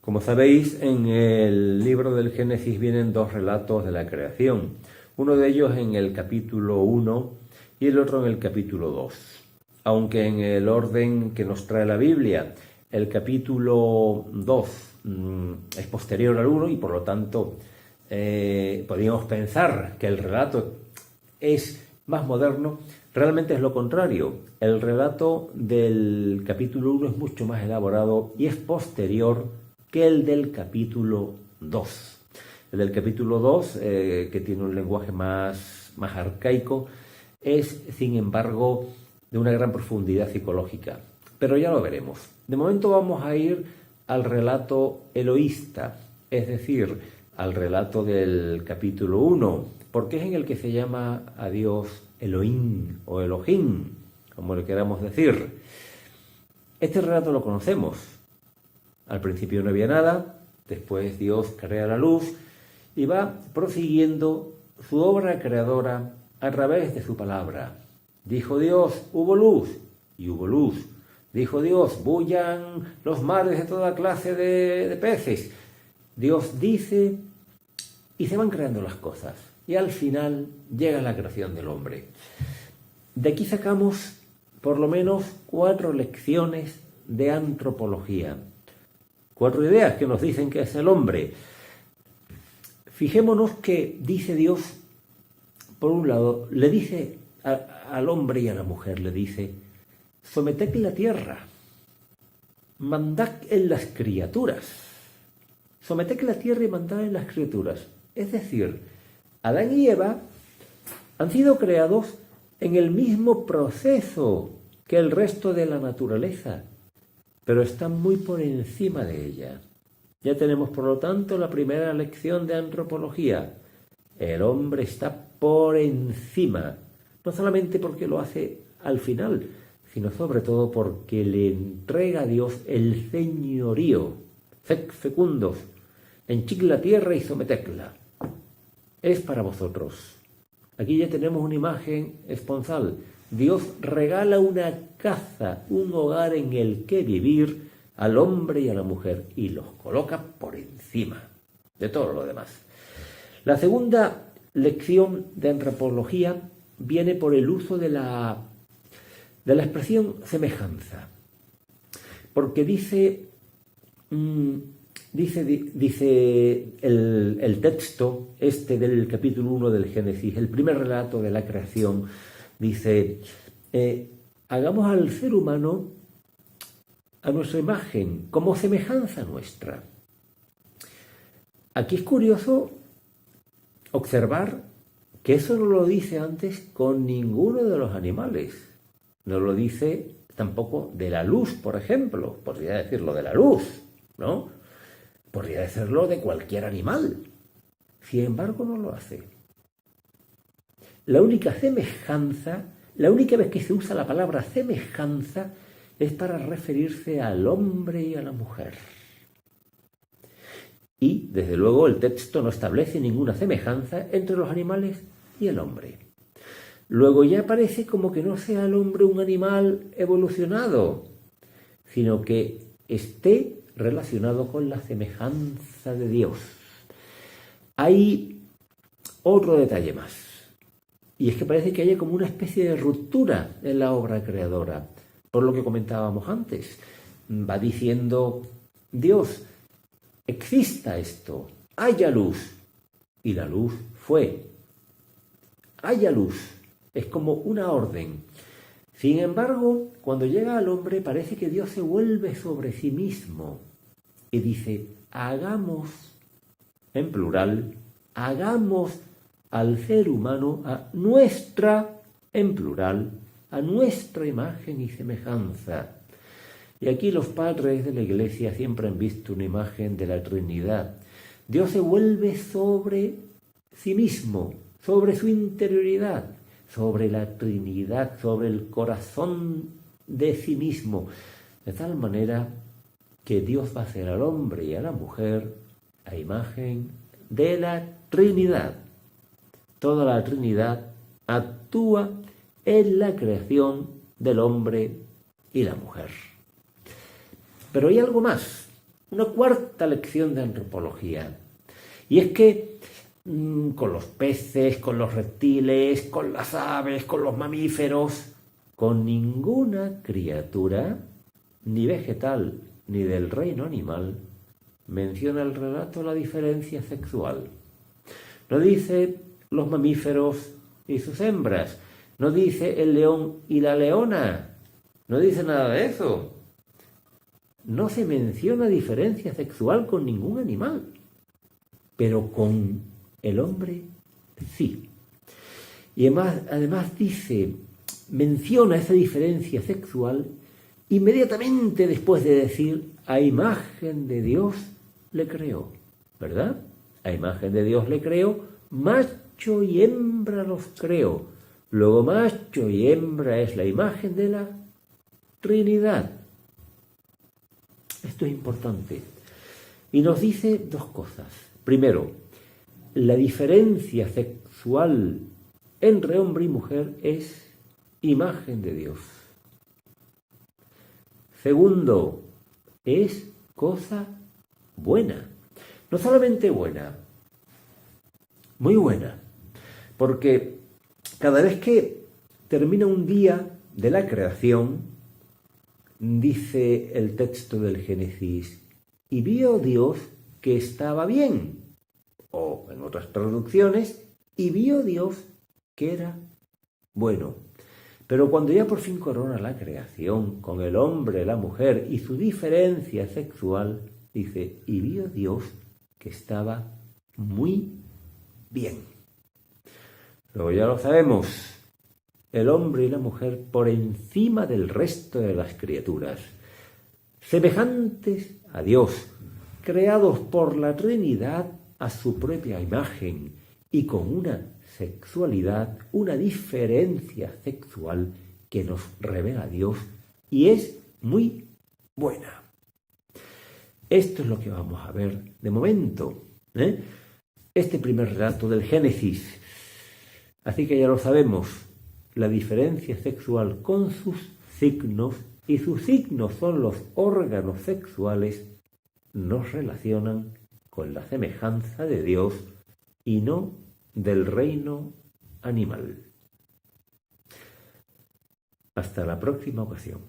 Como sabéis, en el libro del Génesis vienen dos relatos de la creación, uno de ellos en el capítulo 1 y el otro en el capítulo 2. Aunque en el orden que nos trae la Biblia, el capítulo 2 es posterior al 1 y por lo tanto podríamos pensar que el relato es más moderno. Realmente es lo contrario. El relato del capítulo 1 es mucho más elaborado y es posterior que el del capítulo 2. El del capítulo 2, que tiene un lenguaje más arcaico, es, sin embargo, de una gran profundidad psicológica. Pero ya lo veremos. De momento vamos a ir al relato eloísta, es decir, al relato del capítulo 1, porque es en el que se llama a Dios Elohim o Elohim, como le queramos decir. Este relato lo conocemos. Al principio no había nada, después Dios crea la luz y va prosiguiendo su obra creadora a través de su palabra. Dijo Dios, hubo luz, y hubo luz. Dijo Dios, bullan los mares de toda clase de peces. Dios dice y se van creando las cosas. Y al final llega la creación del hombre. De aquí sacamos por lo menos 4 lecciones de antropología. 4 ideas que nos dicen que es el hombre. Fijémonos que dice Dios, por un lado, le dice al hombre y a la mujer, le dice, someted la tierra, mandad en las criaturas. Someted la tierra y mandad en las criaturas. Es decir, Adán y Eva han sido creados en el mismo proceso que el resto de la naturaleza, pero están muy por encima de ella. Ya tenemos, por lo tanto, la primera lección de antropología. El hombre está por encima, no solamente porque lo hace al final, sino sobre todo porque le entrega a Dios el señorío. Sed fecundos, henchid la tierra y sometedla. Es para vosotros. Aquí ya tenemos una imagen esponsal. Dios regala una casa, un hogar en el que vivir al hombre y a la mujer y los coloca por encima de todo lo demás. La segunda lección de antropología viene por el uso de la expresión semejanza, porque dice el texto este del capítulo 1 del Génesis, el primer relato de la creación, dice, hagamos al ser humano a nuestra imagen, como semejanza nuestra. Aquí es curioso observar que eso no lo dice antes con ninguno de los animales. No lo dice tampoco de la luz, por ejemplo. Podría decirlo de la luz, ¿no? Podría decirlo de cualquier animal. Sin embargo, no lo hace. La única semejanza, la única vez que se usa la palabra semejanza es para referirse al hombre y a la mujer. Y, desde luego, el texto no establece ninguna semejanza entre los animales y el hombre. Luego ya parece como que no sea el hombre un animal evolucionado, sino que esté relacionado con la semejanza de Dios. Hay otro detalle más, y es que parece que hay como una especie de ruptura en la obra creadora. Por lo que comentábamos antes, va diciendo Dios, exista esto, haya luz, y la luz fue. Haya luz, es como una orden. Sin embargo, cuando llega al hombre parece que Dios se vuelve sobre sí mismo y dice, hagamos, en plural, hagamos al ser humano a nuestra, en plural, a nuestra imagen y semejanza. Y aquí los padres de la Iglesia siempre han visto una imagen de la Trinidad. Dios se vuelve sobre sí mismo, sobre su interioridad, sobre la Trinidad, sobre el corazón de sí mismo, de tal manera que Dios va a hacer al hombre y a la mujer a imagen de la Trinidad. Toda la Trinidad actúa en la creación del hombre y la mujer. Pero hay algo más. una cuarta lección de antropología. Y es que con los peces, con los reptiles, con las aves, con los mamíferos, con ninguna criatura, ni vegetal ni del reino animal, menciona el relato la diferencia sexual. No dice los mamíferos y sus hembras, no dice el león y la leona, no dice nada de eso. No se menciona diferencia sexual con ningún animal, pero con el hombre sí. Y además menciona esa diferencia sexual inmediatamente después de decir, a imagen de Dios le creó, ¿verdad? A imagen de Dios le creó, macho y hembra los creó. Luego macho y hembra es la imagen de la Trinidad. Esto es importante. Y nos dice dos cosas. Primero, la diferencia sexual entre hombre y mujer es imagen de Dios. Segundo, es cosa buena. No solamente buena, muy buena. Porque cada vez que termina un día de la creación, dice el texto del Génesis, y vio Dios que estaba bien. O en otras traducciones, y vio Dios que era bueno. Pero cuando ya por fin corona la creación con el hombre, la mujer y su diferencia sexual, dice, y vio Dios que estaba muy bien. Luego ya lo sabemos, el hombre y la mujer por encima del resto de las criaturas, semejantes a Dios, creados por la Trinidad a su propia imagen y con una sexualidad, una diferencia sexual que nos revela Dios y es muy buena. Esto es lo que vamos a ver de momento, este primer relato del Génesis. Así que ya lo sabemos, la diferencia sexual con sus signos, y sus signos son los órganos sexuales, nos relacionan con la semejanza de Dios y no del reino animal. Hasta la próxima ocasión.